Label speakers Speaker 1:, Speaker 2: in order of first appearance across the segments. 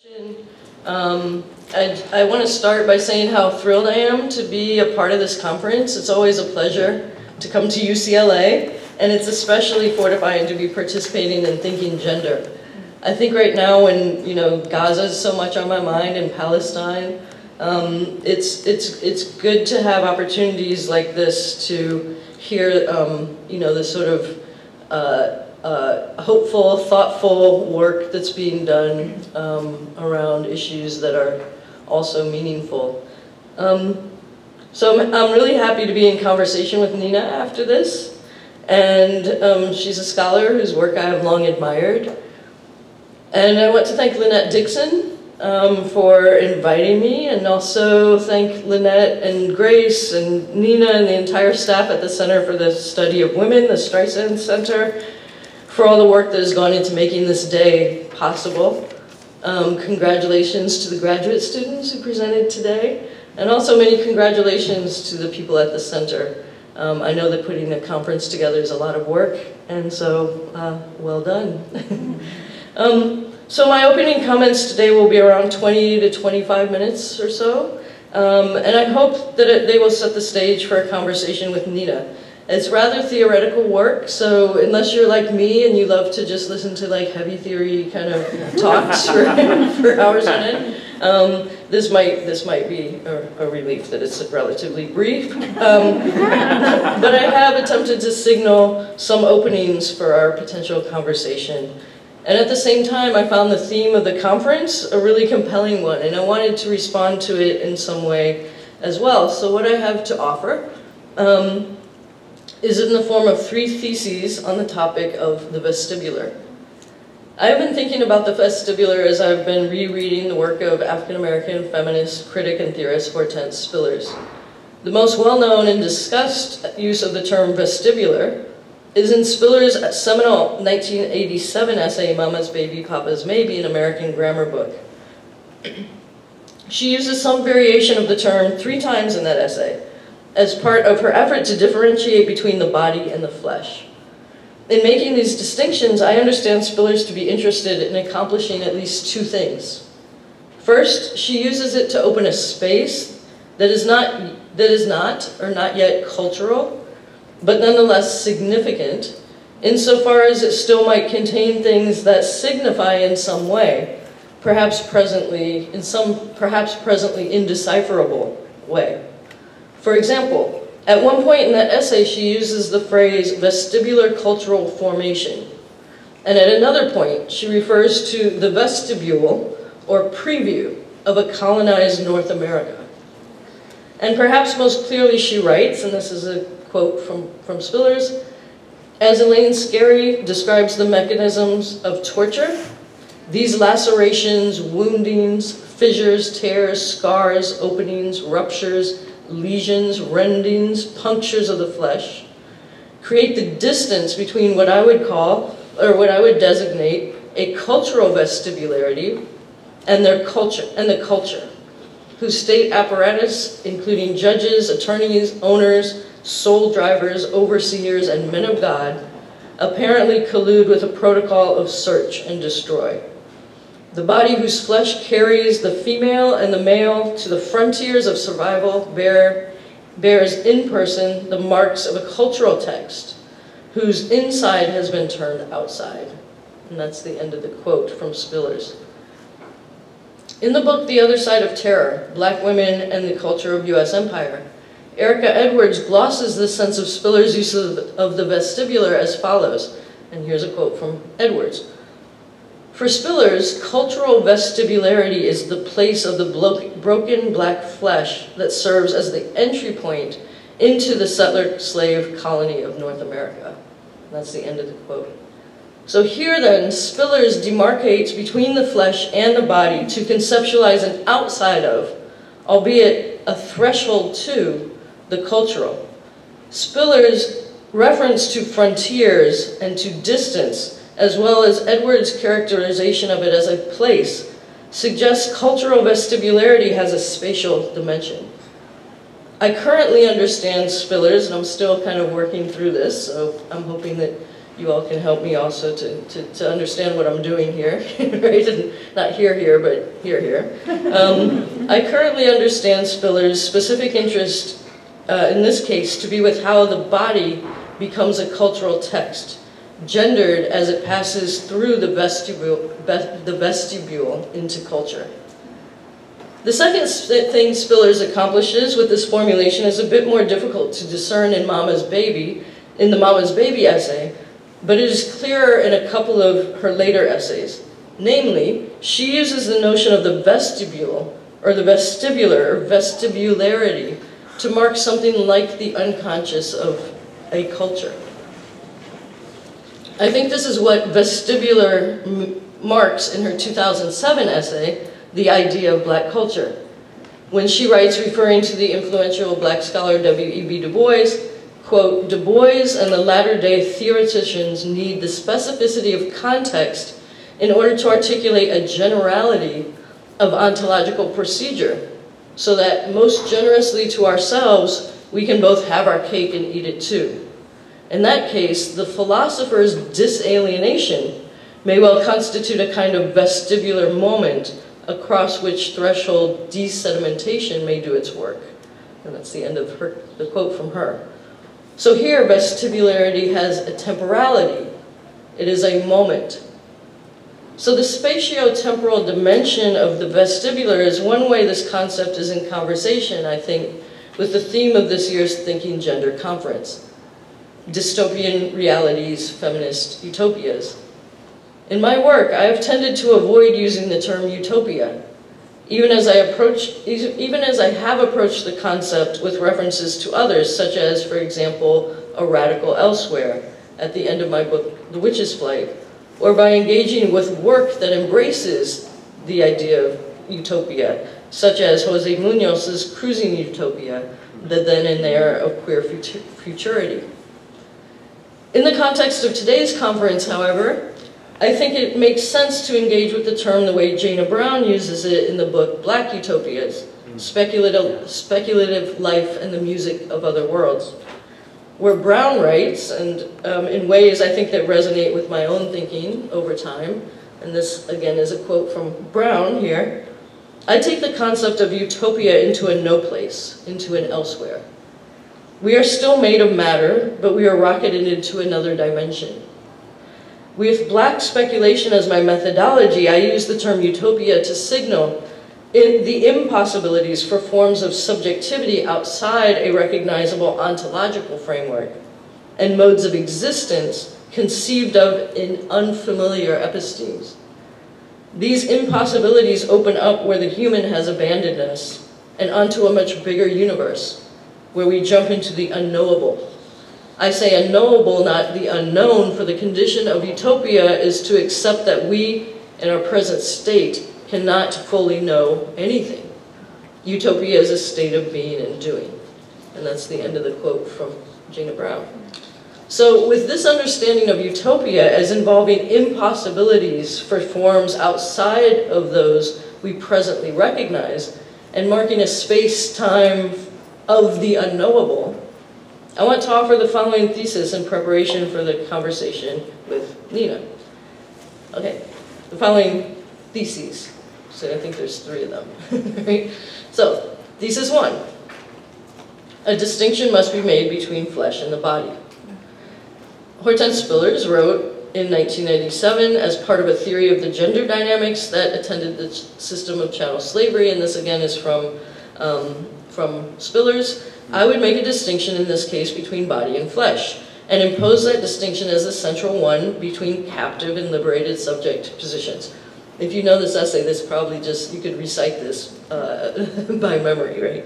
Speaker 1: I want to start by saying how thrilled I am to be a part of this conference. It's always a pleasure to come to UCLA, and it's especially fortifying to be participating in Thinking Gender. I think right now when, Gaza is so much on my mind and Palestine, it's good to have opportunities like this to hear, this sort of hopeful, thoughtful work that's being done around issues that are also meaningful. So I'm really happy to be in conversation with Nina after this, and she's a scholar whose work I have long admired. And I want to thank Lynette Dixon for inviting me, and also thank Lynette and Grace and Nina and the entire staff at the Center for the Study of Women, the Streisand Center, for all the work that has gone into making this day possible. Congratulations to the graduate students who presented today, and also many congratulations to the people at the center. I know that putting a conference together is a lot of work, and so well done. So my opening comments today will be around 20 to 25 minutes or so, and I hope that they will set the stage for a conversation with Nina. It's rather theoretical work, so unless you're like me and you love to just listen to like heavy theory kind of talks for hours on end, this might be a relief that it's relatively brief. But I have attempted to signal some openings for our potential conversation. And at the same time, I found the theme of the conference a really compelling one, and I wanted to respond to it in some way as well. So what I have to offer is in the form of 3 theses on the topic of the vestibular. I have been thinking about the vestibular as I've been rereading the work of African-American feminist critic and theorist Hortense Spillers. The most well-known and discussed use of the term vestibular is in Spillers' seminal 1987 essay, Mama's Baby, Papa's Maybe, an American Grammar Book. She uses some variation of the term 3 times in that essay, as part of her effort to differentiate between the body and the flesh. In making these distinctions, I understand Spillers to be interested in accomplishing at least 2 things. First, she uses it to open a space that is not or not yet cultural, but nonetheless significant, insofar as it still might contain things that signify in some way, perhaps presently indecipherable way. For example, at one point in that essay, she uses the phrase vestibular cultural formation. And at another point, she refers to the vestibule or preview of a colonized North America. And perhaps most clearly she writes, and this is a quote from Spillers, as Elaine Scarry describes the mechanisms of torture, these lacerations, woundings, fissures, tears, scars, openings, ruptures, lesions, rendings, punctures of the flesh, create the distance between what I would call, or what I would designate, a cultural vestibularity and the culture, whose state apparatus, including judges, attorneys, owners, soul drivers, overseers, and men of God, apparently collude with a protocol of search and destroy. The body whose flesh carries the female and the male to the frontiers of survival bears in person the marks of a cultural text whose inside has been turned outside. And that's the end of the quote from Spillers. In the book, The Other Side of Terror, Black Women and the Culture of U.S. Empire, Erica Edwards glosses this sense of Spillers' use of the vestibular as follows, and here's a quote from Edwards. For Spillers, cultural vestibularity is the place of the broken black flesh that serves as the entry point into the settler-slave colony of North America. That's the end of the quote. So here then, Spillers demarcates between the flesh and the body to conceptualize an outside of, albeit a threshold to, the cultural. Spillers' reference to frontiers and to distance, as well as Edwards' characterization of it as a place, suggests cultural vestibularity has a spatial dimension. I currently understand Spillers, and I'm still kind of working through this, so I'm hoping that you all can help me also to understand what I'm doing here, right? And not here, but here. I currently understand Spillers' specific interest, in this case, to be with how the body becomes a cultural text, gendered as it passes through the vestibule into culture. The second thing Spillers accomplishes with this formulation is a bit more difficult to discern in the Mama's Baby essay, but it is clearer in a couple of her later essays. Namely, she uses the notion of the vestibule, or the vestibular, or vestibularity, to mark something like the unconscious of a culture. I think this is what vestibular marks in her 2007 essay, The Idea of Black Culture, when she writes, referring to the influential Black scholar W.E.B. Du Bois, quote, Du Bois and the latter-day theoreticians need the specificity of context in order to articulate a generality of ontological procedure, so that most generously to ourselves, we can both have our cake and eat it too. In that case, the philosopher's disalienation may well constitute a kind of vestibular moment across which threshold desedimentation may do its work. And that's the end of the quote from her. So here, vestibularity has a temporality. It is a moment. So the spatio-temporal dimension of the vestibular is one way this concept is in conversation, I think, with the theme of this year's Thinking Gender Conference. Dystopian realities, feminist utopias. In my work, I have tended to avoid using the term utopia, even as I have approached the concept with references to others, such as, for example, A Radical Elsewhere, at the end of my book, The Witch's Flight, or by engaging with work that embraces the idea of utopia, such as Jose Munoz's Cruising Utopia, the then and there of queer futurity. In the context of today's conference, however, I think it makes sense to engage with the term the way Jana Brown uses it in the book Black Utopias, speculative life and the music of other worlds, where Brown writes, and in ways I think that resonate with my own thinking over time, and this again is a quote from Brown here, I take the concept of utopia into a no place, into an elsewhere. We are still made of matter, but we are rocketed into another dimension. With Black speculation as my methodology, I use the term utopia to signal the impossibilities for forms of subjectivity outside a recognizable ontological framework, and modes of existence conceived of in unfamiliar epistemes. These impossibilities open up where the human has abandoned us, and onto a much bigger universe, where we jump into the unknowable. I say unknowable, not the unknown, for the condition of utopia is to accept that we, in our present state, cannot fully know anything. Utopia is a state of being and doing. And that's the end of the quote from Jana Brown. So with this understanding of utopia as involving impossibilities for forms outside of those we presently recognize, and marking a space-time of the unknowable, I want to offer the following thesis in preparation for the conversation with Nina. Okay, the following theses. So I think there's 3 of them. Right? So, thesis 1. A distinction must be made between flesh and the body. Hortense Spillers wrote in 1997 as part of a theory of the gender dynamics that attended the system of chattel slavery, and this again is from Spillers. I would make a distinction in this case between body and flesh, and impose that distinction as a central one between captive and liberated subject positions. If you know this essay, this probably just, you could recite this by memory, right?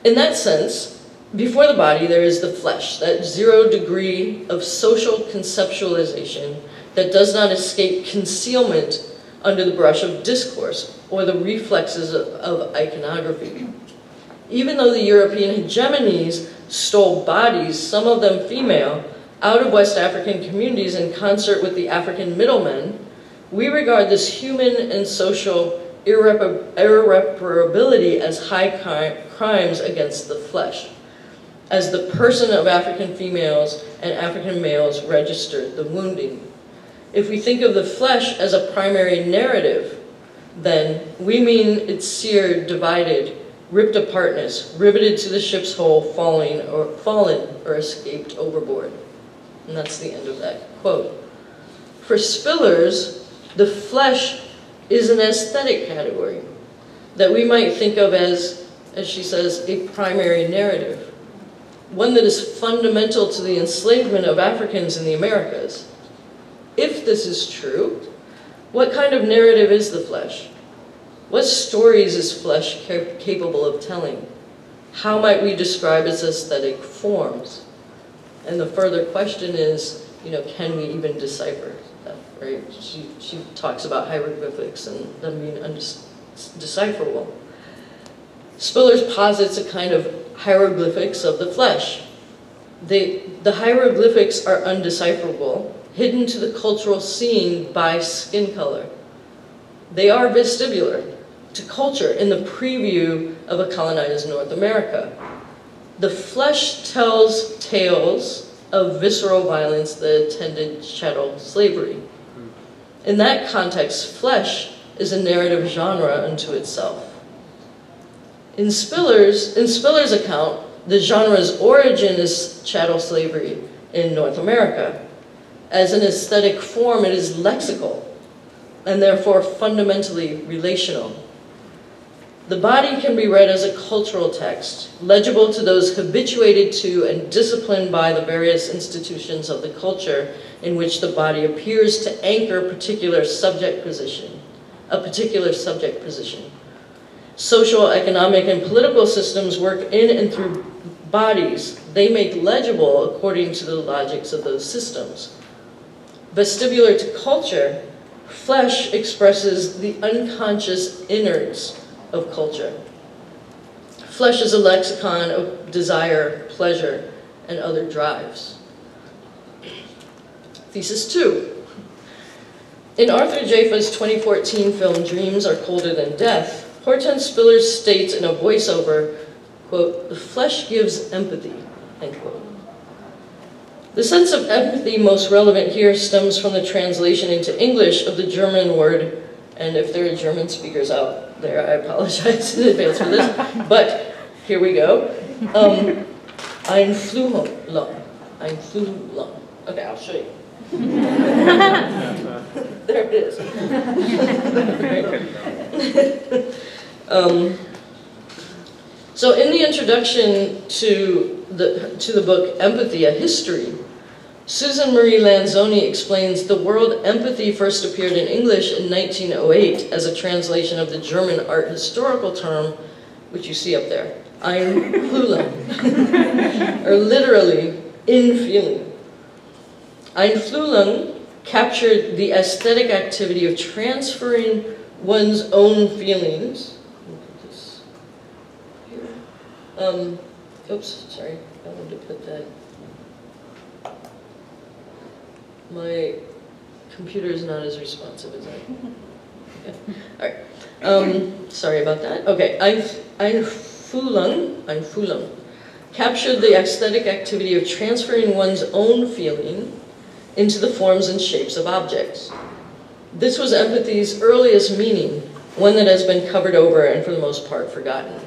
Speaker 1: In that sense, before the body there is the flesh, that 0 degree of social conceptualization that does not escape concealment under the brush of discourse or the reflexes of iconography. Even though the European hegemonies stole bodies, some of them female, out of West African communities in concert with the African middlemen, we regard this human and social irreparability as high crimes against the flesh. as the person of African females and African males registered the wounding. If we think of the flesh as a primary narrative, then we mean its seared, divided, ripped apartness, riveted to the ship's hull, fallen or escaped overboard. And that's the end of that quote. For Spillers, the flesh is an aesthetic category that we might think of as she says, a primary narrative, one that is fundamental to the enslavement of Africans in the Americas. If this is true, what kind of narrative is the flesh? What stories is flesh capable of telling? How might we describe its aesthetic forms? And the further question is, can we even decipher that, right? She talks about hieroglyphics and them being undecipherable. Spillers posits a kind of hieroglyphics of the flesh. The hieroglyphics are undecipherable, hidden to the cultural seeing by skin color. They are vestibular to culture in the preview of a colonized North America. The flesh tells tales of visceral violence that attended chattel slavery. In that context, flesh is a narrative genre unto itself. In Spillers' account, the genre's origin is chattel slavery in North America. As an aesthetic form, it is lexical, and therefore fundamentally relational. The body can be read as a cultural text, legible to those habituated to and disciplined by the various institutions of the culture in which the body appears to anchor a particular subject position. Social, economic, and political systems work in and through bodies. They make legible according to the logics of those systems. Vestibular to culture, flesh expresses the unconscious innards of culture. Flesh is a lexicon of desire, pleasure, and other drives. Thesis 2. In Arthur Jafa's 2014 film, Dreams Are Colder Than Death, Hortense Spillers states in a voiceover, quote, "The flesh gives empathy," end quote. The sense of empathy most relevant here stems from the translation into English of the German word, and if there are German speakers out there, I apologize in advance for this, but here we go. Einfühlung. Einfühlung. Okay, I'll show you. There it is. So in the introduction to the book Empathy, A History, Susan Marie Lanzoni explains the word empathy first appeared in English in 1908 as a translation of the German art historical term, which you see up there, Einfühlung, or literally, in feeling. Einfühlung captured the aesthetic activity of transferring one's own feelings. Oops, sorry, I wanted to put that. My computer is not as responsive as I. Okay. All right. Sorry about that. Okay. Einfühlung captured the aesthetic activity of transferring one's own feeling into the forms and shapes of objects. This was empathy's earliest meaning, one that has been covered over and for the most part forgotten.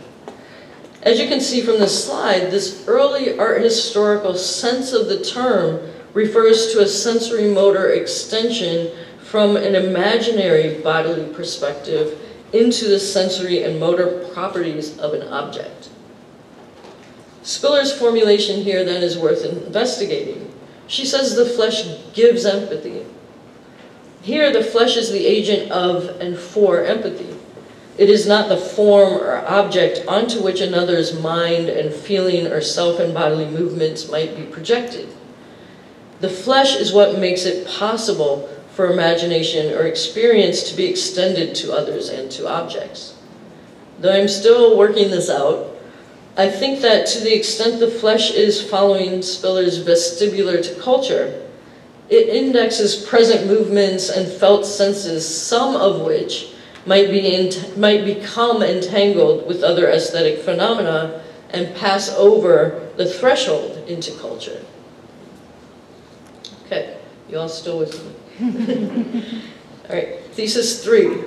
Speaker 1: As you can see from this slide, this early art historical sense of the term refers to a sensory motor extension from an imaginary bodily perspective into the sensory and motor properties of an object. Spillers' formulation here then is worth investigating. She says the flesh gives empathy. Here, the flesh is the agent of and for empathy. It is not the form or object onto which another's mind and feeling or self and bodily movements might be projected. The flesh is what makes it possible for imagination or experience to be extended to others and to objects. Though I'm still working this out, I think that to the extent the flesh is following Spillers' vestibular to culture, it indexes present movements and felt senses, some of which might become entangled with other aesthetic phenomena and pass over the threshold into culture. Okay, you all still with me? All right, thesis 3.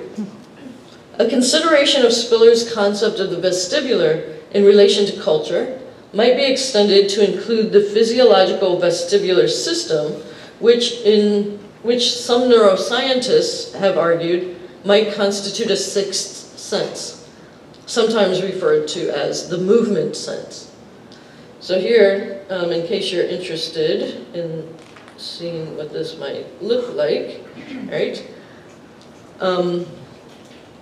Speaker 1: A consideration of Spillers' concept of the vestibular in relation to culture might be extended to include the physiological vestibular system, which some neuroscientists have argued might constitute a sixth sense, sometimes referred to as the movement sense. So here, in case you're interested in seeing what this might look like, right?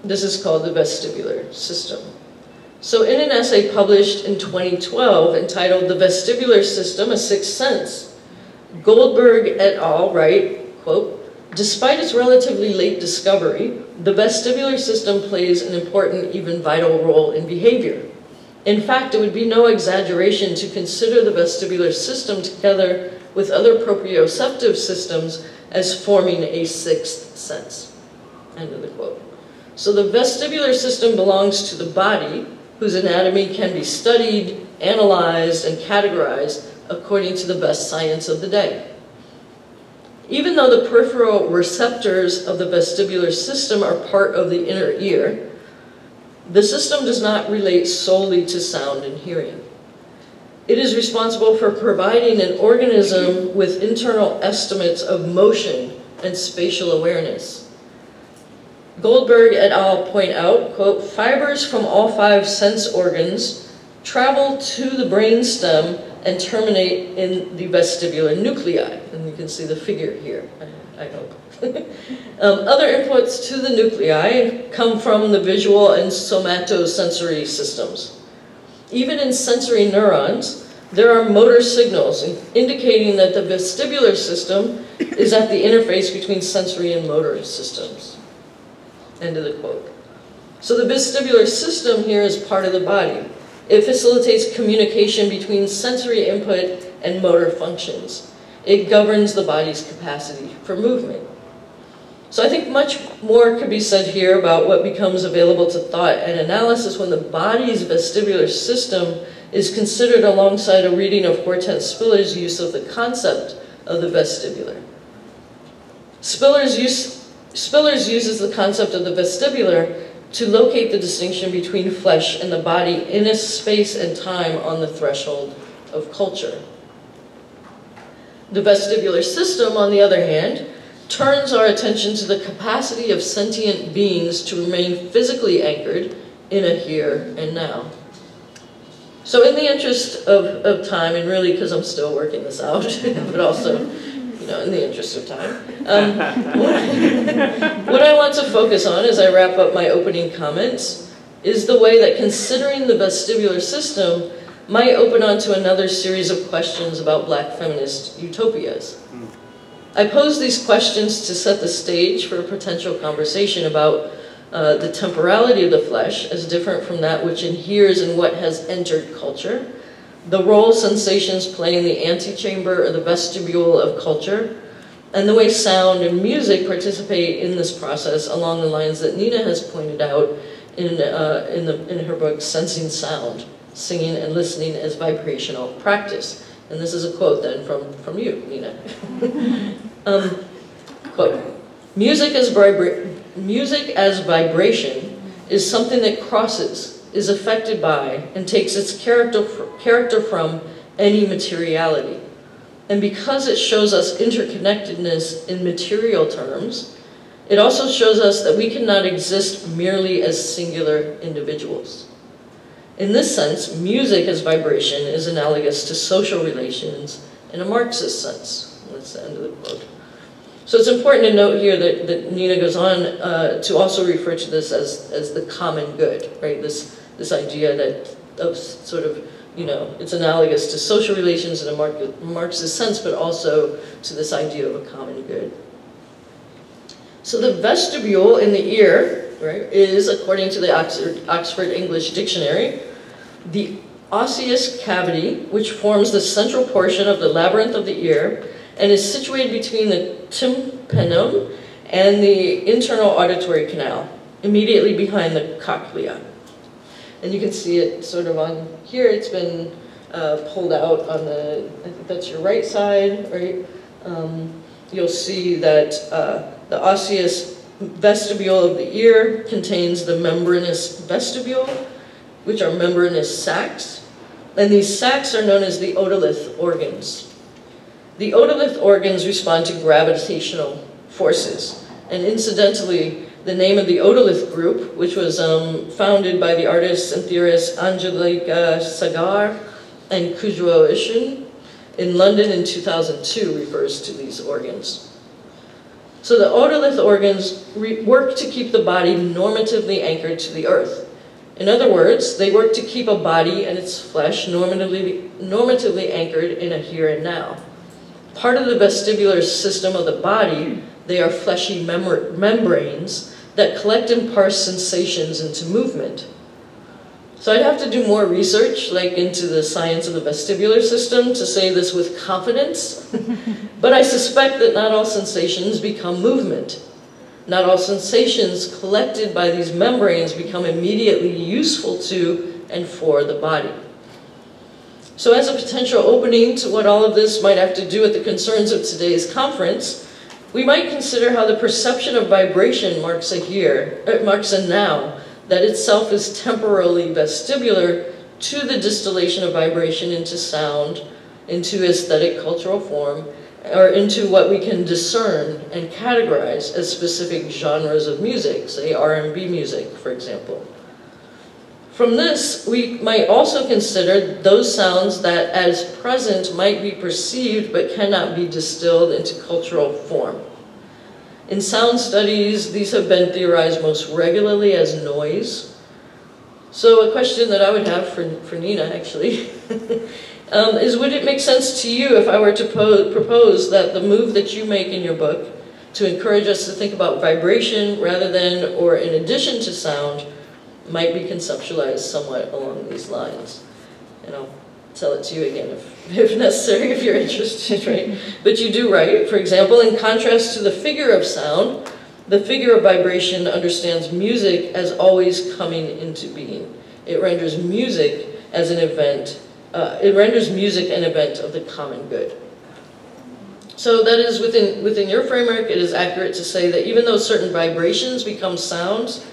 Speaker 1: This is called the vestibular system. So in an essay published in 2012 entitled The Vestibular System, a Sixth Sense, Goldberg et al. Write, quote, despite its relatively late discovery, the vestibular system plays an important, even vital role in behavior. In fact, it would be no exaggeration to consider the vestibular system together with other proprioceptive systems as forming a sixth sense. End of the quote. So the vestibular system belongs to the body, whose anatomy can be studied, analyzed, and categorized according to the best science of the day. Even though the peripheral receptors of the vestibular system are part of the inner ear, the system does not relate solely to sound and hearing. It is responsible for providing an organism with internal estimates of motion and spatial awareness. Goldberg et al. Point out, quote, fibers from all 5 sense organs travel to the brainstem and terminate in the vestibular nuclei. And you can see the figure here, I hope. Other inputs to the nuclei come from the visual and somatosensory systems. Even in sensory neurons, there are motor signals indicating that the vestibular system is at the interface between sensory and motor systems. End of the quote. So the vestibular system here is part of the body. It facilitates communication between sensory input and motor functions. It governs the body's capacity for movement. So I think much more could be said here about what becomes available to thought and analysis when the body's vestibular system is considered alongside a reading of Hortense Spillers' use of the concept of the vestibular. Spillers uses the concept of the vestibular to locate the distinction between flesh and the body in a space and time on the threshold of culture. The vestibular system, on the other hand, turns our attention to the capacity of sentient beings to remain physically anchored in a here and now. So in the interest of time, and really because I'm still working this out, but also, you know, in the interest of time, what I want to focus on as I wrap up my opening comments is the way that considering the vestibular system might open onto another series of questions about Black feminist utopias. I pose these questions to set the stage for a potential conversation about the temporality of the flesh as different from that which inheres in what has entered culture, the role sensations play in the antechamber or the vestibule of culture, and the way sound and music participate in this process along the lines that Nina has pointed out in her book, Sensing Sound, Singing and Listening as Vibrational Practice. And this is a quote then from you, Nina. Quote, music as vibration is something that crosses, is affected by, and takes its character from any materiality. And because it shows us interconnectedness in material terms, it also shows us that we cannot exist merely as singular individuals. In this sense, music as vibration is analogous to social relations in a Marxist sense. That's the end of the quote. So it's important to note here that Nina goes on to also refer to this as the common good, right? This idea that of sort of, you know, it's analogous to social relations in a Marxist sense, but also to this idea of a common good. So the vestibule in the ear, right, is, according to the Oxford English Dictionary, the osseous cavity which forms the central portion of the labyrinth of the ear and is situated between the tympanum and the internal auditory canal, immediately behind the cochlea. And you can see it sort of on here. It's been pulled out on the, I think that's your right side, right? You'll see that the osseous vestibule of the ear contains the membranous vestibule, which are membranous sacs. And these sacs are known as the otolith organs. The otolith organs respond to gravitational forces. And incidentally, the name of the otolith group, which was founded by the artists and theorists Angelica Sagar and Kujua Ishin in London in 2002, refers to these organs. So the otolith organs work to keep the body normatively anchored to the earth. In other words, they work to keep a body and its flesh normatively anchored in a here and now. Part of the vestibular system of the body, they are fleshy membranes that collect and parse sensations into movement. So I'd have to do more research, like into the science of the vestibular system, to say this with confidence. But I suspect that not all sensations become movement. Not all sensations collected by these membranes become immediately useful to and for the body. So as a potential opening to what all of this might have to do with the concerns of today's conference, we might consider how the perception of vibration marks a now, that itself is temporally vestibular to the distillation of vibration into sound, into aesthetic cultural form, or into what we can discern and categorize as specific genres of music, say R&B music, for example. From this, we might also consider those sounds that, as present, might be perceived but cannot be distilled into cultural form. In sound studies, these have been theorized most regularly as noise. So a question that I would have for Nina, actually, is would it make sense to you if I were to propose that the move that you make in your book to encourage us to think about vibration rather than or in addition to sound might be conceptualized somewhat along these lines? And I'll tell it to you again if necessary, if you're interested, right? But you do write, for example, in contrast to the figure of sound, the figure of vibration understands music as always coming into being. It renders music as an event, it renders music an event of the common good. So that is within your framework, it is accurate to say that even though certain vibrations become sounds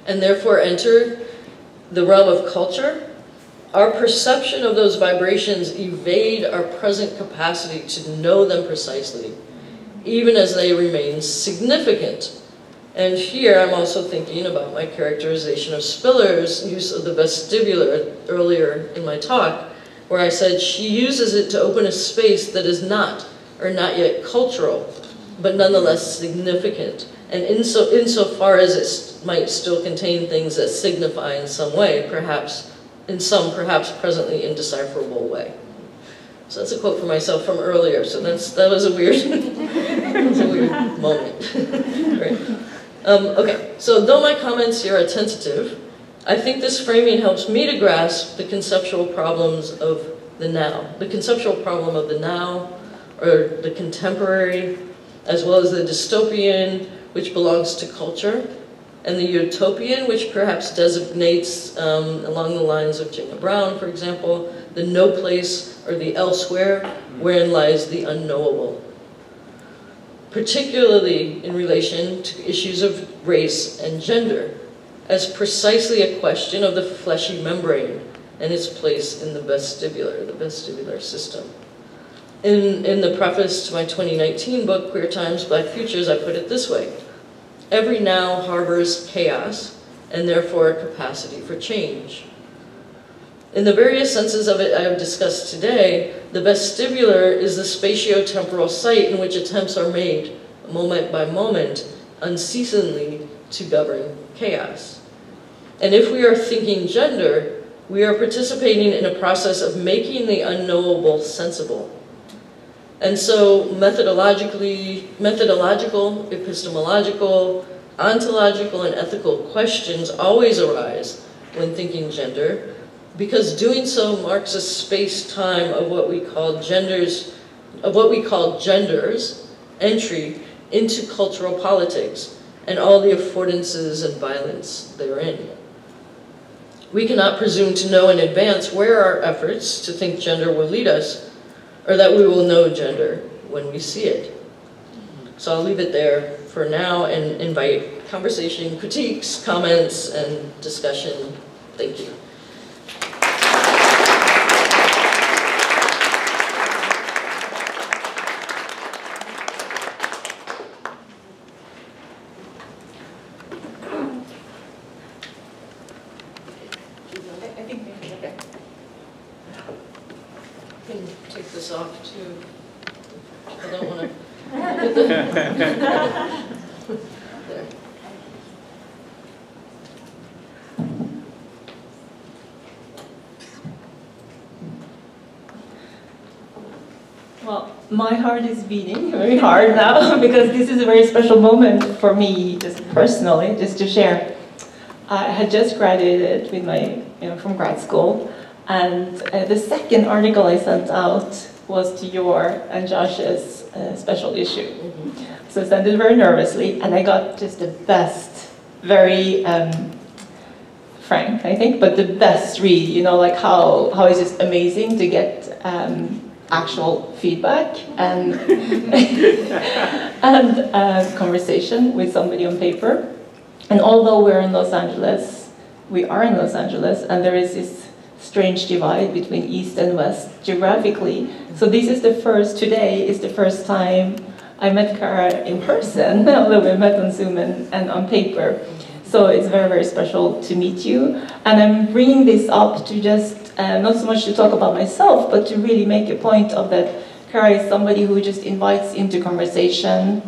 Speaker 1: and therefore enter the realm of culture, our perception of those vibrations evade our present capacity to know them precisely, even as they remain significant. And here I'm also thinking about my characterization of Spillers' use of the vestibular earlier in my talk, where I said she uses it to open a space that is not, or not yet cultural, but nonetheless significant. And insofar as it might still contain things that signify in some way, perhaps presently indecipherable way. So that's a quote for myself from earlier. So that was a weird, that was a weird moment. Right. Okay, so though my comments here are tentative, I think this framing helps me to grasp the conceptual problems of the now. The conceptual problem of the now, or the contemporary, as well as the dystopian, which belongs to culture, and the utopian, which perhaps designates, along the lines of Jacob Brown, for example, the no place or the elsewhere, wherein lies the unknowable. Particularly in relation to issues of race and gender, as precisely a question of the fleshy membrane and its place in the vestibular system. In the preface to my 2019 book, Queer Times, Black Futures, I put it this way: every now harbors chaos, and therefore a capacity for change. In the various senses of it I have discussed today, the vestibular is the spatio-temporal site in which attempts are made, moment by moment, unceasingly to govern chaos. And if we are thinking gender, we are participating in a process of making the unknowable sensible. And so methodological, epistemological, ontological, and ethical questions always arise when thinking gender, because doing so marks a space-time of what we call genders, entry into cultural politics and all the affordances and violence therein. We cannot presume to know in advance where our efforts to think gender will lead us, or that we will know gender when we see it. So I'll leave it there for now and invite conversation, critiques, comments, and discussion. Thank you. Take this off too. I don't want to. There.
Speaker 2: Well, my heart is beating very hard now because this is a very special moment for me, just personally, just to share. I had just graduated with my, from grad school. And the second article I sent out was to your and Josh's special issue. So I sent it very nervously, and I got just the best, very frank, I think, but the best read. Like how it's just amazing to get actual feedback and and conversation with somebody on paper. And although we're in Los Angeles, we are in Los Angeles, and there is this strange divide between East and West geographically. So today is the first time I met Kara in person, although we met on Zoom and on paper. So it's very, very special to meet you. And I'm bringing this up to just, not so much to talk about myself, but to really make a point of that Kara is somebody who just invites into conversation,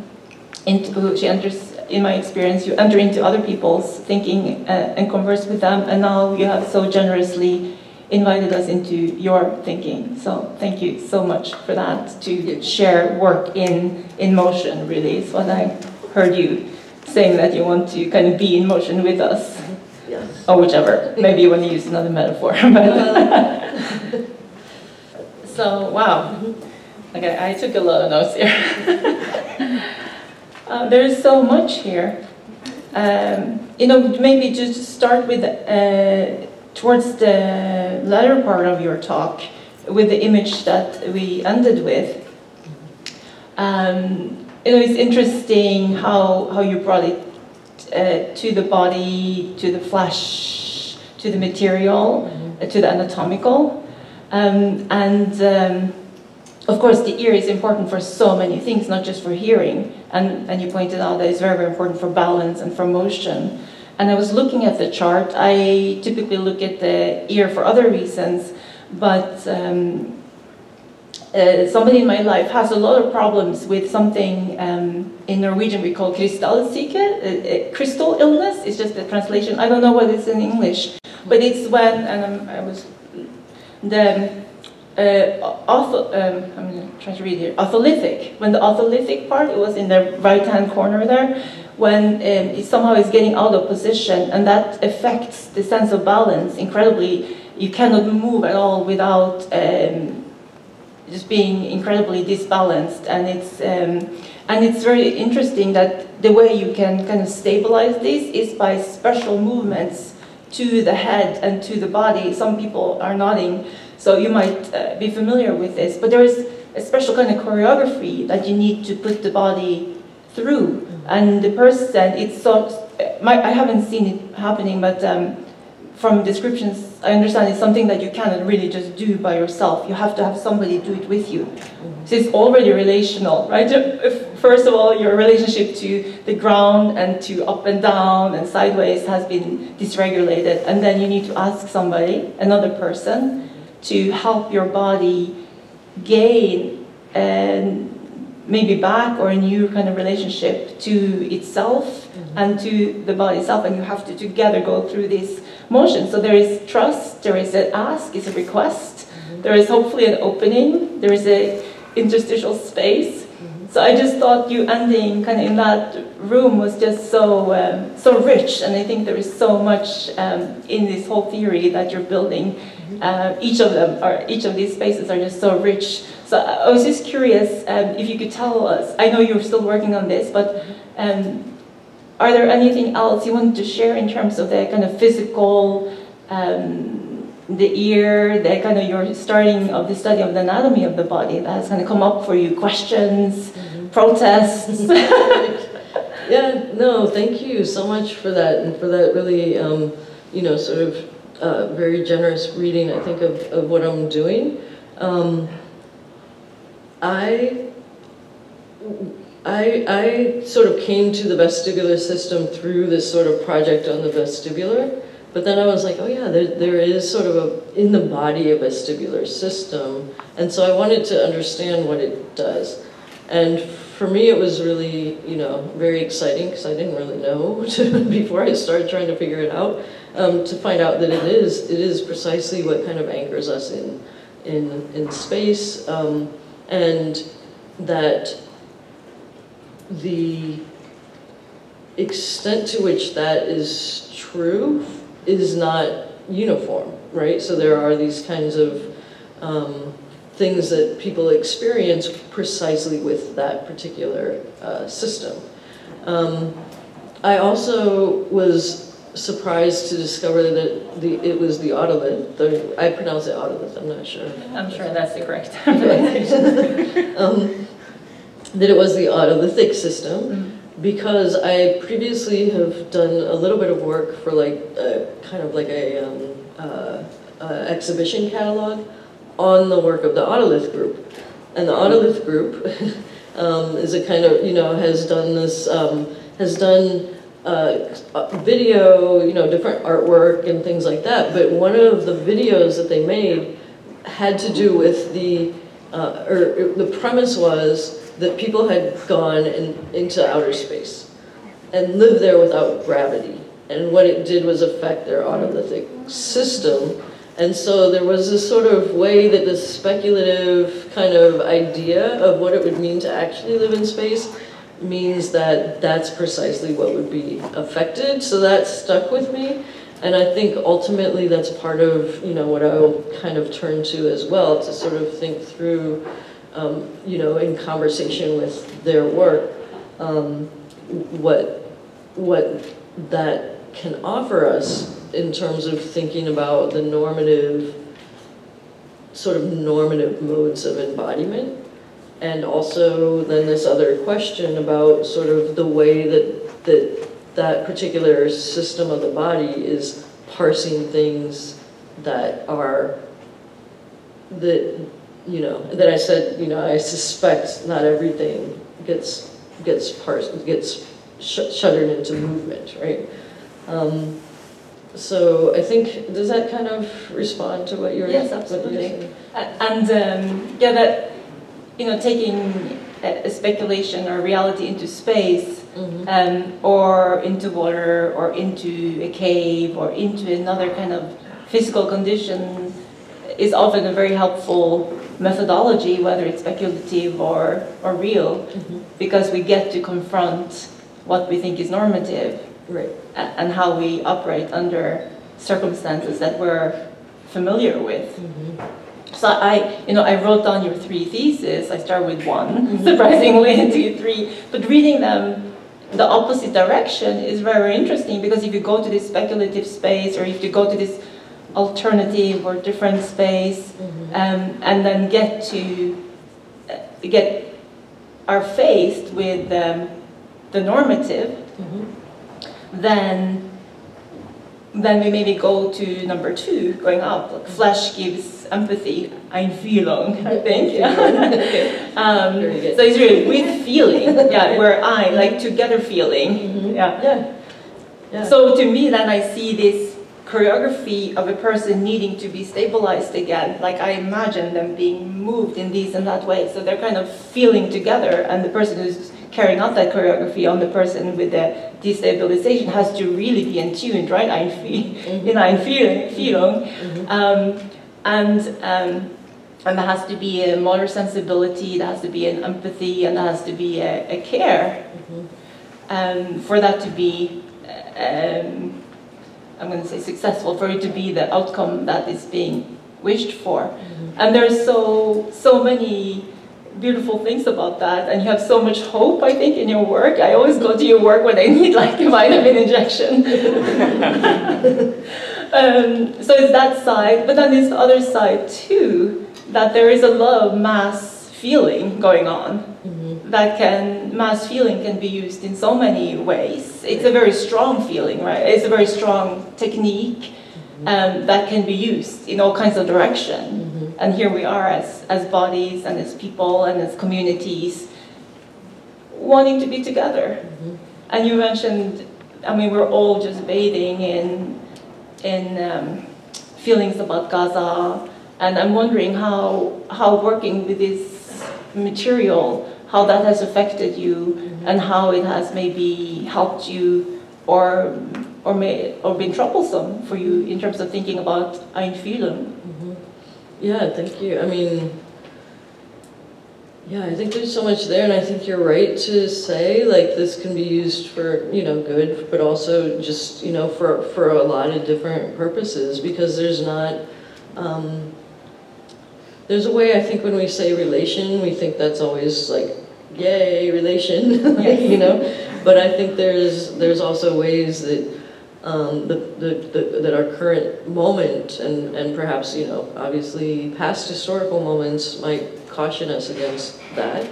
Speaker 2: she enters, in my experience, you enter into other people's thinking and converse with them, and now you have so generously invited us into your thinking. So thank you so much for that, to share work in motion, really, is what I heard you saying, that you want to kind of be in motion with us.
Speaker 1: Yes.
Speaker 2: Or whichever. Maybe you want to use another metaphor. But so, wow. Okay, I took a lot of notes here. There's so much here. Maybe just start with towards the latter part of your talk, with the image that we ended with. It's interesting how you brought it to the body, to the flesh, to the material, to the anatomical. Of course, the ear is important for so many things, not just for hearing. And you pointed out that it's very, very important for balance and for motion. And I was looking at the chart. I typically look at the ear for other reasons, but somebody in my life has a lot of problems with something in Norwegian we call krystallsyke, crystal illness. It's just the translation. I don't know what it's in English, but it's when, and I'm trying to read here, otolithic. When the otolithic part, it was in the right-hand corner there, when it somehow is getting out of position, and that affects the sense of balance incredibly. You cannot move at all without just being incredibly disbalanced, and it's very interesting that the way you can kind of stabilize this is by special movements to the head and to the body. Some people are nodding, so you might be familiar with this, but there is a special kind of choreography that you need to put the body through. And the person, I haven't seen it happening, but from descriptions, I understand it's something that you cannot really just do by yourself. You have to have somebody do it with you. So it's already relational, right? First of all, your relationship to the ground and to up and down and sideways has been dysregulated. And then you need to ask somebody, another person, to help your body gain maybe back or a new kind of relationship to itself and to the body itself, and you have to together go through this motion. So there is trust, there is an ask, it's a request, there is hopefully an opening, there is a interstitial space. So I just thought you ending kind of in that room was just so rich, and I think there is so much in this whole theory that you're building. Each of these spaces are just so rich. So I was just curious if you could tell us, I know you're still working on this, but are there anything else you wanted to share in terms of the kind of physical the ear, the kind of your starting of the study of the anatomy of the body, that has kind of come up for you, questions, protests.
Speaker 1: Yeah, no, thank you so much for that, and for that really, you know, sort of very generous reading, I think, of what I'm doing. I sort of came to the vestibular system through this sort of project on the vestibular, but then I was like, oh yeah, there is sort of in the body a vestibular system, and so I wanted to understand what it does. And for me, it was really, you know, very exciting, because I didn't really know before I started trying to figure it out, to find out that it is precisely what kind of anchors us in space, and that the extent to which that is true is not uniform, right? So there are these kinds of things that people experience precisely with that particular system. I also was surprised to discover that it was the otolith. I pronounce it otolith, I'm not sure.
Speaker 2: I'm sure that's the correct
Speaker 1: that it was the otolithic system, because I previously have done a little bit of work for like kind of like a exhibition catalog on the work of the otolith group. And the otolith group is a kind of, you know, has done this, has done video, you know, different artwork and things like that. But one of the videos that they made had to do with the premise was that people had gone into outer space and lived there without gravity. And what it did was affect their otolithic system. And so there was this sort of way that this speculative kind of idea of what it would mean to actually live in space means that that's precisely what would be affected. So that stuck with me. And I think ultimately that's part of, you know, what I'll kind of turn to as well, to sort of think through, you know, in conversation with their work, what that can offer us in terms of thinking about the normative, sort of normative modes of embodiment. And also then this other question about sort of the way that particular system of the body is parsing things that are, that, you know, that I said, you know, I suspect not everything gets parsed, gets shuddered into movement, right? So I think, does that kind of respond to what you're saying?
Speaker 2: Yes, absolutely. And yeah, that, you know, taking a speculation or reality into space, or into water, or into a cave, or into another kind of physical condition is often a very helpful methodology, whether it's speculative or real, because we get to confront what we think is normative, right, and how we operate under circumstances that we're familiar with. So I wrote down your 3 theses. I start with 1, surprisingly, and 2, 3. But reading them the opposite direction is very interesting, because if you go to this speculative space, or if you go to this alternative or different space, and then are faced with the normative, then we maybe go to number 2, going up. Like flesh gives empathy, Einfühlung, I think. So it's really with feeling, where I, like together feeling. So to me, then I see this choreography of a person needing to be stabilized again. Like I imagine them being moved in these and that way. So they're kind of feeling together, and the person who's carrying out that choreography on the person with the destabilization has to really be in tune, right? Einfühlung. And there has to be a motor sensibility, there has to be an empathy, and there has to be a care for that to be, I'm going to say successful, for it to be the outcome that is being wished for. And there's so many beautiful things about that, and you have so much hope, I think, in your work. I always go to your work when I need like a vitamin injection. So it's that side, but then there's the other side too, that there is a lot of mass feeling going on. Mass feeling can be used in so many ways. It's a very strong feeling, right? It's a very strong technique that can be used in all kinds of direction. And here we are as bodies and as people and as communities wanting to be together. And you mentioned, I mean, we're all just bathing in feelings about Gaza, and I'm wondering how working with this material, how that has affected you, and how it has maybe helped you or been troublesome for you in terms of thinking about einfühlen.
Speaker 1: Yeah, thank you. I mean, yeah, I think there's so much there, and I think you're right to say, like, this can be used for, you know, good, but also just, you know, for a lot of different purposes, because there's not, there's a way, I think, when we say relation, we think that's always like, yay, relation, like, you know, but I think there's also ways that that our current moment and perhaps, you know, obviously past historical moments might caution us against that.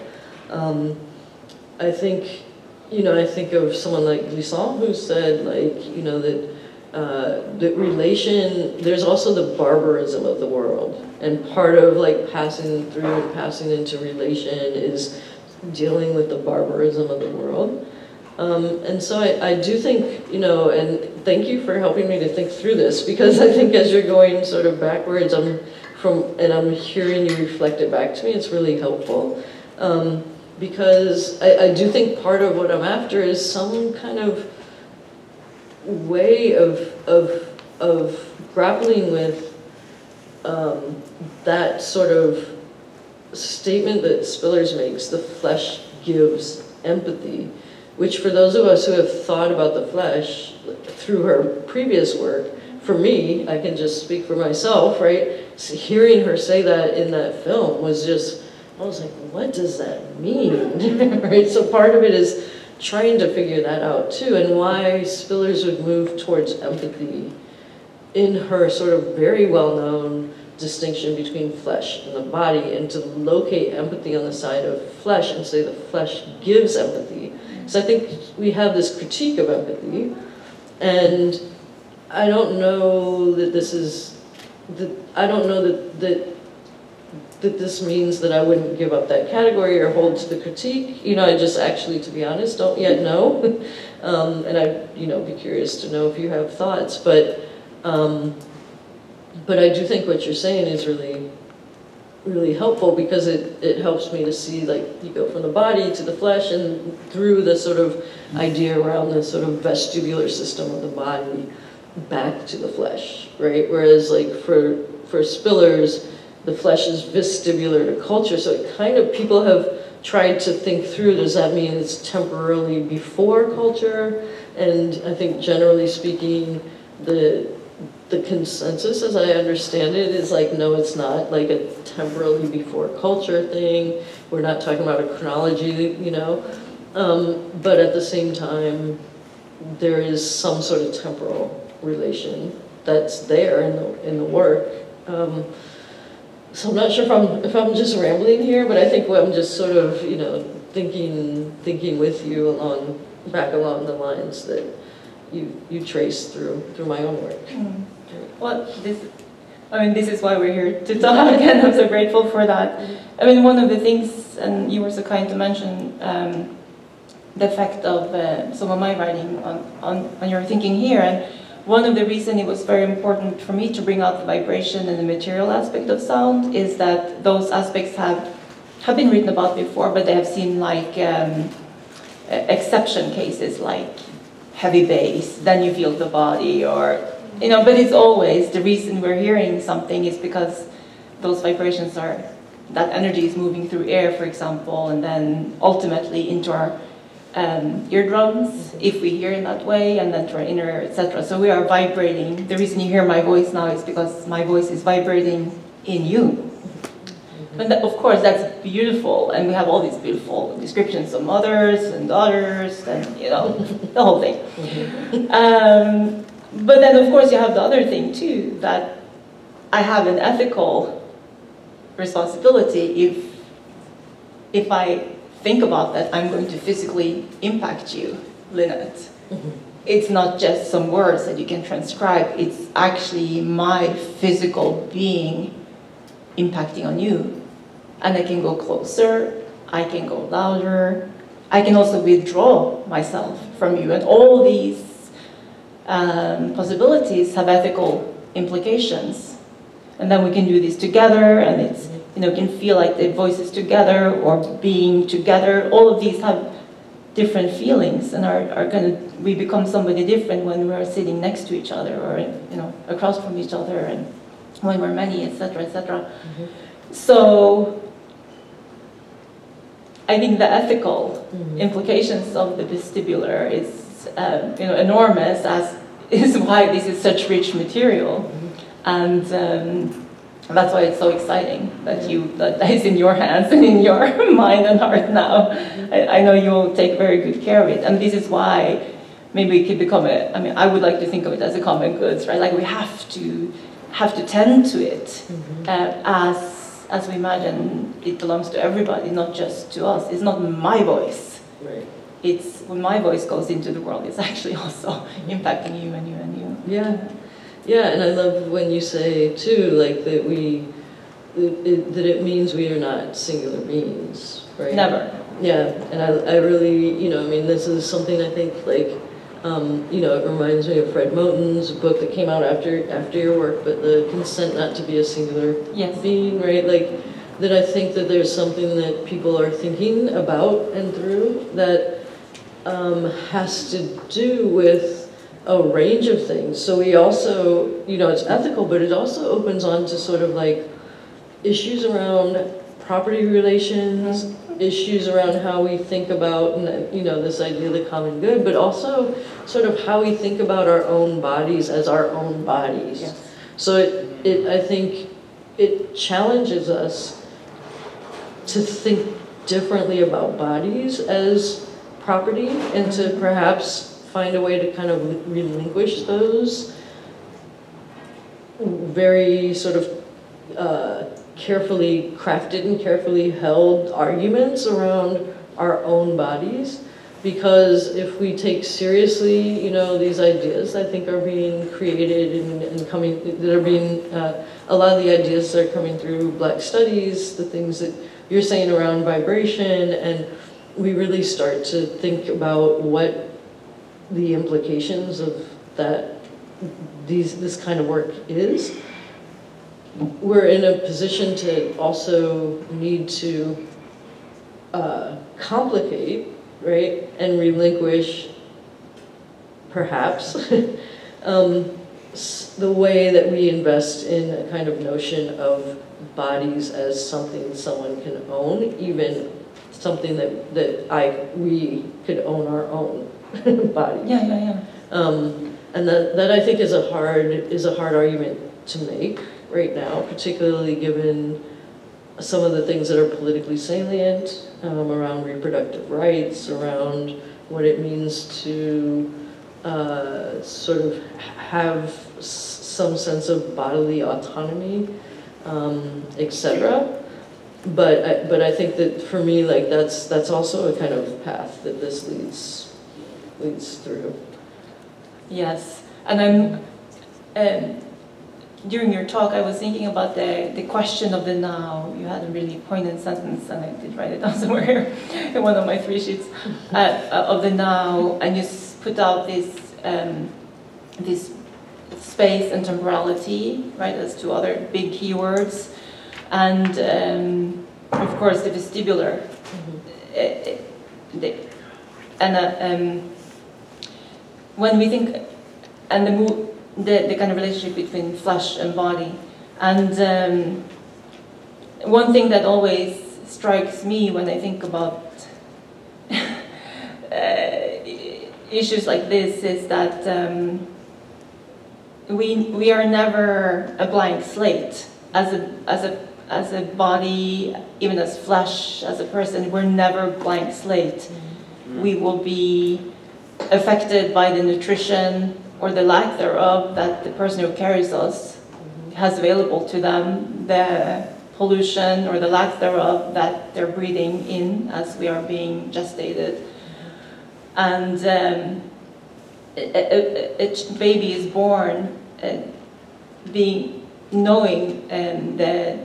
Speaker 1: I think, you know, I think of someone like Glissant who said, like, you know, that relation, there's also the barbarism of the world, and part of like passing through and passing into relation is dealing with the barbarism of the world. And so I do think, you know, and thank you for helping me to think through this, because I think as you're going sort of backwards, I'm hearing you reflect it back to me, it's really helpful. Because I do think part of what I'm after is some kind of way of grappling with that sort of statement that Spillers makes, the flesh gives empathy, which for those of us who have thought about the flesh through her previous work, for me, I can just speak for myself, right? Hearing her say that in that film was just, I was like, what does that mean? Right? So part of it is trying to figure that out too, and why Spillers would move towards empathy in her sort of very well-known distinction between flesh and the body, and to locate empathy on the side of flesh and say the flesh gives empathy. So I think we have this critique of empathy, and I don't know that this is, I don't know that this means that I wouldn't give up that category or hold to the critique. You know, I just actually, to be honest, don't yet know. And I'd, you know, be curious to know if you have thoughts, but I do think what you're saying is really, really helpful, because it helps me to see, like, you go from the body to the flesh and through the sort of idea around the sort of vestibular system of the body back to the flesh, right? Whereas, like, for Spillers, the flesh is vestibular to culture, so it kind of, people have tried to think through, does that mean it's temporarily before culture? And I think generally speaking, the consensus, as I understand it, is like, no, it's not like a temporally before culture thing. We're not talking about a chronology, you know. But at the same time, there is some sort of temporal relation that's there in the work. So I'm not sure if I'm just rambling here, but I think I'm just sort of, you know, thinking with you back along the lines that you trace through my own work.
Speaker 2: Well, this is why we're here to talk, and I'm so grateful for that. I mean, one of the things, and you were so kind to mention the effect of some of my writing on your thinking here, and one of the reasons it was very important for me to bring out the vibration and the material aspect of sound is that those aspects have been written about before, but they have seemed like exception cases, like heavy bass, then you feel the body, or, you know, but it's always, the reason we're hearing something is because those vibrations are, that energy is moving through air, for example, and then ultimately into our eardrums, if we hear in that way, and then to our inner ear, etc. So we are vibrating. The reason you hear my voice now is because my voice is vibrating in you. And that, of course, that's beautiful, and we have all these beautiful descriptions of mothers and daughters, and, you know, the whole thing. But then, of course, you have the other thing, too, that I have an ethical responsibility. If I think about that, I'm going to physically impact you, Lynette. Mm-hmm. It's not just some words that you can transcribe. It's actually my physical being impacting on you. And I can go closer, I can go louder, I can also withdraw myself from you. And all these possibilities have ethical implications. And then we can do this together, and it's, you know, can feel like the voices together or being together. All of these have different feelings, and we become somebody different when we're sitting next to each other, or, you know, across from each other, and when we're many, etc., etc. Mm-hmm. So I think the ethical implications of the vestibular is, you know, enormous, as is why this is such rich material, and that's why it's so exciting that that is in your hands and in your mind and heart now. I know you will take very good care of it, and this is why maybe it could become I mean, I would like to think of it as a common goods, right? Like we have to tend to it as we imagine it belongs to everybody, not just to us. It's not my voice.
Speaker 1: Right.
Speaker 2: It's when my voice goes into the world, it's actually also impacting you and you and you.
Speaker 1: Yeah. Yeah, and I love when you say, too, like that that it means we are not singular beings, right?
Speaker 2: Never.
Speaker 1: Yeah, and I really, you know, I mean, this is something I think, like, you know, it reminds me of Fred Moten's book that came out after your work, but the consent not to be a singular being, right? Like, that I think that there's something that people are thinking about and through that has to do with a range of things. So we also, you know, it's ethical, but it also opens on to sort of like issues around property relations, issues around how we think about, you know, this idea of the common good, but also sort of how we think about our own bodies as our own bodies. Yes. So I think it challenges us to think differently about bodies as property, and to perhaps find a way to kind of relinquish those very sort of carefully crafted and carefully held arguments around our own bodies. Because if we take seriously, you know, these ideas I think are being created and coming, that are being, a lot of the ideas that are coming through Black studies, the things that you're saying around vibration, and we really start to think about what the implications of this kind of work is, we're in a position to also need to complicate, right, and relinquish, perhaps, the way that we invest in a kind of notion of bodies as something someone can own, even something that we could own our own body.
Speaker 2: Yeah.
Speaker 1: And that I think is a hard argument to make right now, particularly given some of the things that are politically salient around reproductive rights, around what it means to sort of have some sense of bodily autonomy, etc. But I think that for me, like that's also a kind of path that this leads through.
Speaker 2: Yes, and I'm during your talk I was thinking about the question of the now. You had a really poignant sentence, and I did write it down somewhere here in one of my 3 sheets of the now, and you put out this space and temporality, right, as 2 other big keywords, and of course the vestibular. When we think, and the kind of relationship between flesh and body, and one thing that always strikes me when I think about issues like this is that we are never a blank slate as a body, even as flesh, as a person. We're never blank slate. We will be affected by the nutrition or the lack thereof that the person who carries us has available to them, the pollution or the lack thereof that they're breathing in as we are being gestated. And a baby is born knowing the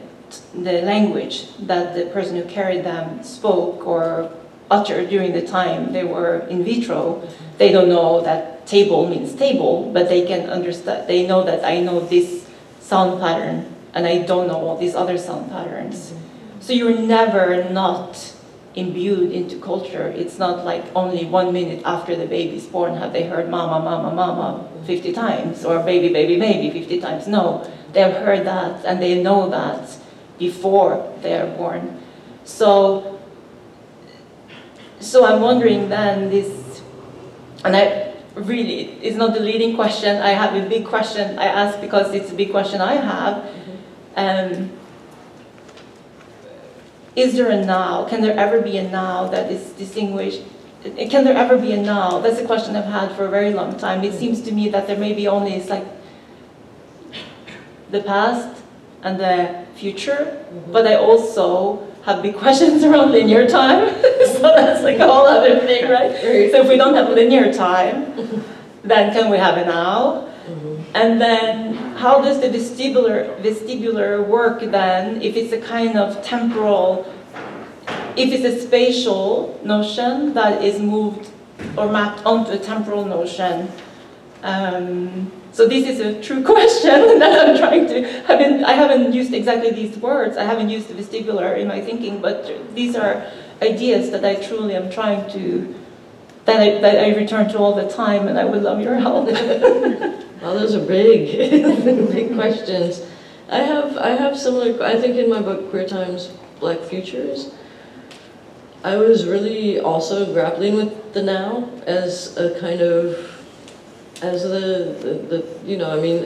Speaker 2: language that the person who carried them spoke or uttered during the time they were in vitro. They don't know that table means table, but they can understand. They know that I know this sound pattern and I don't know all these other sound patterns. So you're never not imbued into culture. It's not like only 1 minute after the baby's born have they heard mama, mama, mama 50 times or baby, baby, baby 50 times. No, they've heard that and they know that before they are born. So I'm wondering then this, and I really, it's not the leading question. I have a big question I ask because it's a big question I have. Is there a now? Can there ever be a now that is distinguished? Can there ever be a now? That's a question I've had for a very long time. It seems to me that there may be only, it's like the past and the future, but I also have big questions around linear time. So that's like a whole other thing, right? So if we don't have linear time, then can we have a now? And then how does the vestibular work then if it's a kind of temporal, if it's a spatial notion that is moved or mapped onto a temporal notion? So this is a true question that I'm trying to, I haven't used exactly these words, I haven't used the vestibular in my thinking, but these are ideas that I truly am trying to, that I return to all the time, and I would love your help.
Speaker 1: Well, those are big, big questions. I have similar, I think in my book, Queer Times, Black Futures, I was really also grappling with the now as a kind of, as the you know, I mean,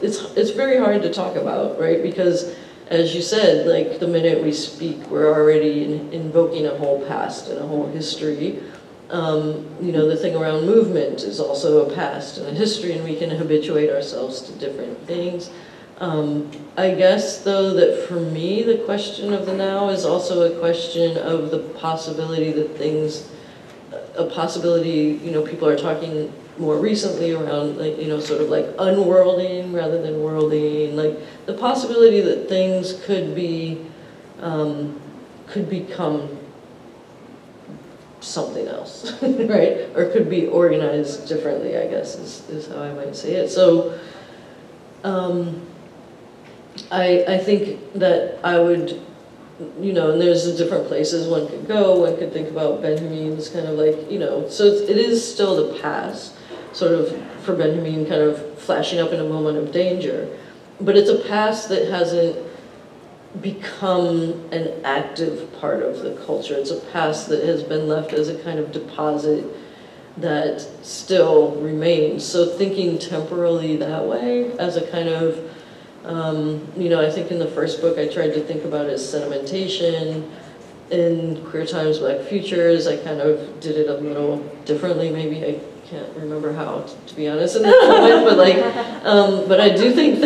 Speaker 1: it's very hard to talk about, right? Because as you said, like the minute we speak, we're already invoking a whole past and a whole history. You know, the thing around movement is also a past and a history, and we can habituate ourselves to different things. I guess, though, that for me, the question of the now is also a question of the possibility that things, a possibility, you know, people are talking more recently around, like, you know, sort of like unworlding rather than worlding, like the possibility that things could be, could become something else, right? Or could be organized differently, I guess, is how I might say it. So I think that I would, you know, and there's different places one could go. One could think about Benjamin's kind of like, you know, so it is still the past, sort of, for Benjamin, kind of flashing up in a moment of danger. But it's a past that hasn't become an active part of the culture. It's a past that has been left as a kind of deposit that still remains. So thinking temporally that way as a kind of, you know, I think in the first book I tried to think about it as sedimentation. In Queer Times, Black Futures, I kind of did it a little differently. Maybe I can't remember how, to be honest, in that moment, but like, but I do think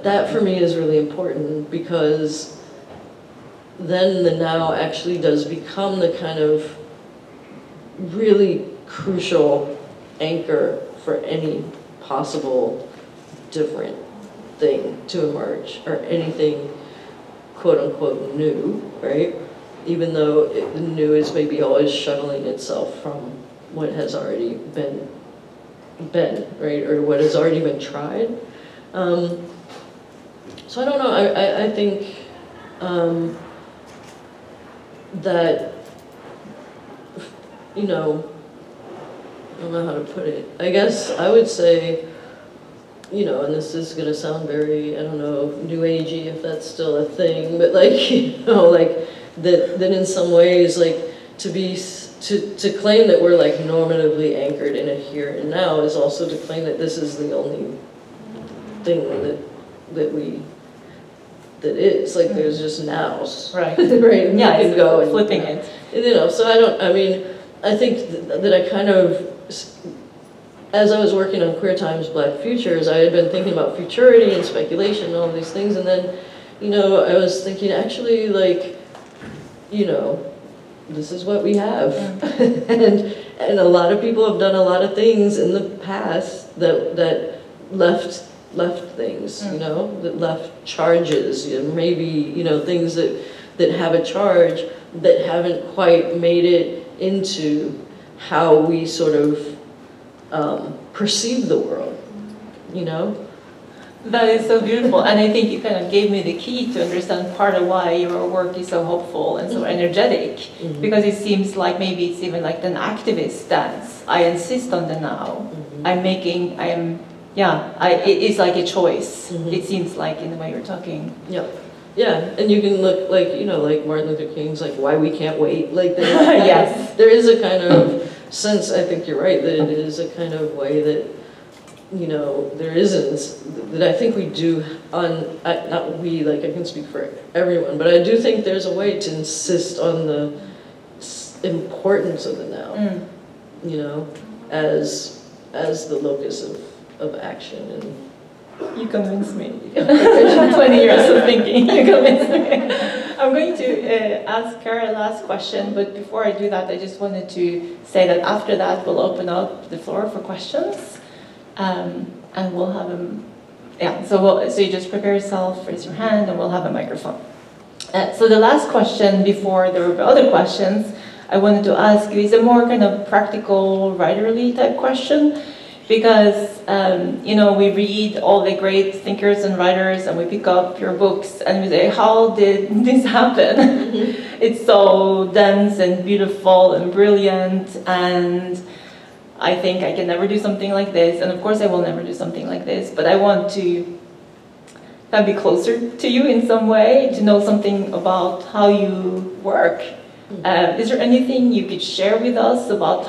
Speaker 1: that for me is really important, because then the now actually does become the kind of really crucial anchor for any possible different thing to emerge, or anything quote-unquote new, right? Even though the new is maybe always shuttling itself from what has already been, right? Or what has already been tried. So I don't know, I think that, you know, I don't know how to put it. I guess I would say, you know, and this is going to sound very, I don't know, new agey, if that's still a thing, but like, you know, like that in some ways, like to claim that we're like normatively anchored in a here and now is also to claim that this is the only thing that is, like there's just nows,
Speaker 2: right?
Speaker 1: Right? And
Speaker 2: yeah,
Speaker 1: you can go and
Speaker 2: flipping it.
Speaker 1: You know, so I mean, I think that I kind of as I was working on Queer Times, Black Futures, I had been thinking about futurity and speculation and all these things, and then, you know, I was thinking, actually, like, you know, this is what we have. and a lot of people have done a lot of things in the past that left things, you know, that left charges, you know, maybe, you know, things that have a charge that haven't quite made it into how we sort of perceive the world, you know?
Speaker 2: That is so beautiful, and I think you kind of gave me the key to understand part of why your work is so hopeful and so energetic, because it seems like maybe it's even like an activist stance. I insist on the now. It's like a choice. It seems like in the way you're talking.
Speaker 1: Yeah. Yeah, and you can look like, you know, like Martin Luther King's like, why we can't wait. Like
Speaker 2: yes.
Speaker 1: There is a kind of sense, I think you're right, that it is a kind of way that, you know, there isn't, that I think we do not we, like I can speak for everyone, but I do think there's a way to insist on the importance of the now, you know, as the locus of action. And
Speaker 2: you convinced me. 20 years of thinking, you convinced me. I'm going to ask Kara a last question, but before I do that, I just wanted to say that after that, we'll open up the floor for questions. And we'll have so you just prepare yourself, raise your hand, and we'll have a microphone. So the last question, before there were other questions, I wanted to ask you is a more kind of practical, writerly type question, because you know, we read all the great thinkers and writers, and we pick up your books, and we say, how did this happen? It's so dense and beautiful and brilliant, and I think I can never do something like this, and of course I will never do something like this, but I want to be closer to you in some way, to know something about how you work. Is there anything you could share with us about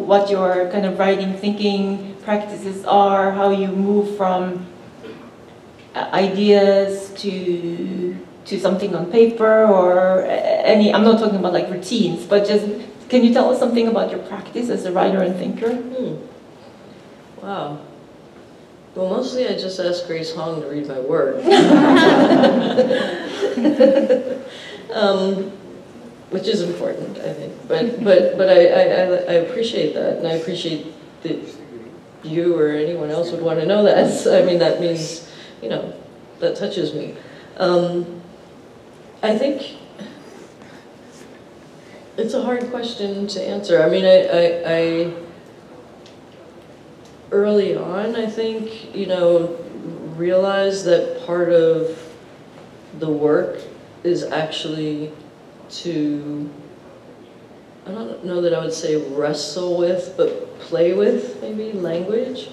Speaker 2: what your kind of writing, thinking practices are, how you move from ideas to something on paper, or any, I'm not talking about like routines, but just, can you tell us something about your practice as a writer and thinker?
Speaker 1: Wow. Well, mostly I just ask Grace Hong to read my work. Which is important, I think. But I appreciate that, and I appreciate that you or anyone else would want to know that. I mean, that means, you know, that touches me. I think it's a hard question to answer. I mean, I early on, I think, you know, realized that part of the work is actually to, I don't know that I would say wrestle with, but play with, maybe, language.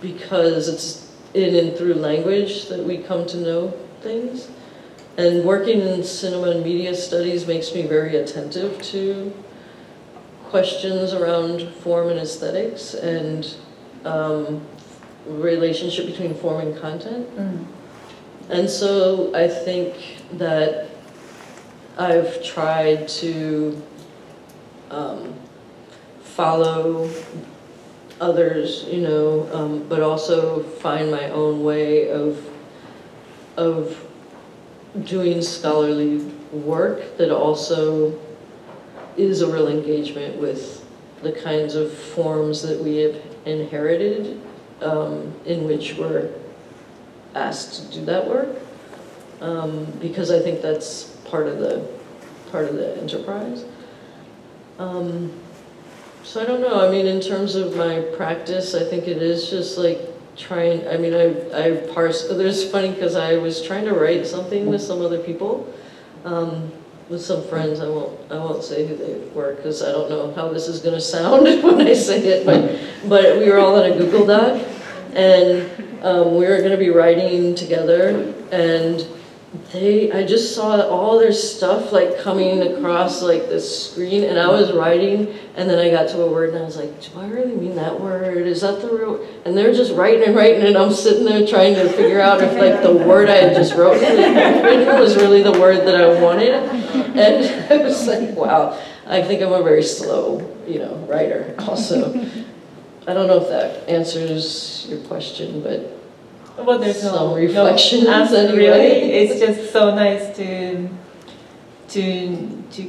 Speaker 1: Because it's in and through language that we come to know things. And working in cinema and media studies makes me very attentive to questions around form and aesthetics, and relationship between form and content. And so I think that I've tried to follow others, you know, but also find my own way of doing scholarly work that also is a real engagement with the kinds of forms that we have inherited, in which we're asked to do that work, because I think that's part of the enterprise. So I don't know. I mean, in terms of my practice, I think it is just like trying. I mean, I parse. There's funny because I was trying to write something with some other people, with some friends. I won't say who they were because I don't know how this is going to sound when I say it. But we were all on a Google Doc, and we were going to be writing together, and I just saw all their stuff like coming across like this screen, and I was writing, and then I got to a word and I was like, do I really mean that word? Is that the real? And they're just writing and I'm sitting there trying to figure out if like the word I had just written was really the word that I wanted. And I was like, wow. I think I'm a very slow, writer also. I don't know if that answers your question, but
Speaker 2: well, there's
Speaker 1: some reflections
Speaker 2: answer,
Speaker 1: anyway.
Speaker 2: Really. It's just so nice to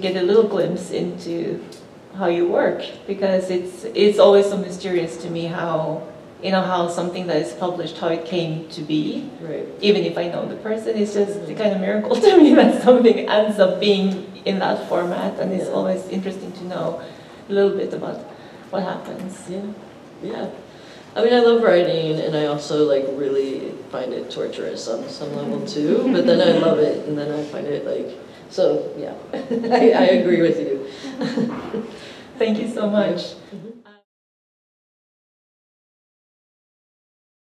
Speaker 2: get a little glimpse into how you work, because it's always so mysterious to me how something that is published, how it came to be.
Speaker 1: Right.
Speaker 2: Even if I know the person, it's just a kind of miracle to me that something ends up being in that format, and it's always interesting to know a little bit about what happens.
Speaker 1: Yeah. I mean, I love writing, and I also really find it torturous on some level too. But then I love it, and then I find it so. Yeah, I agree with you.
Speaker 2: Thank you so much.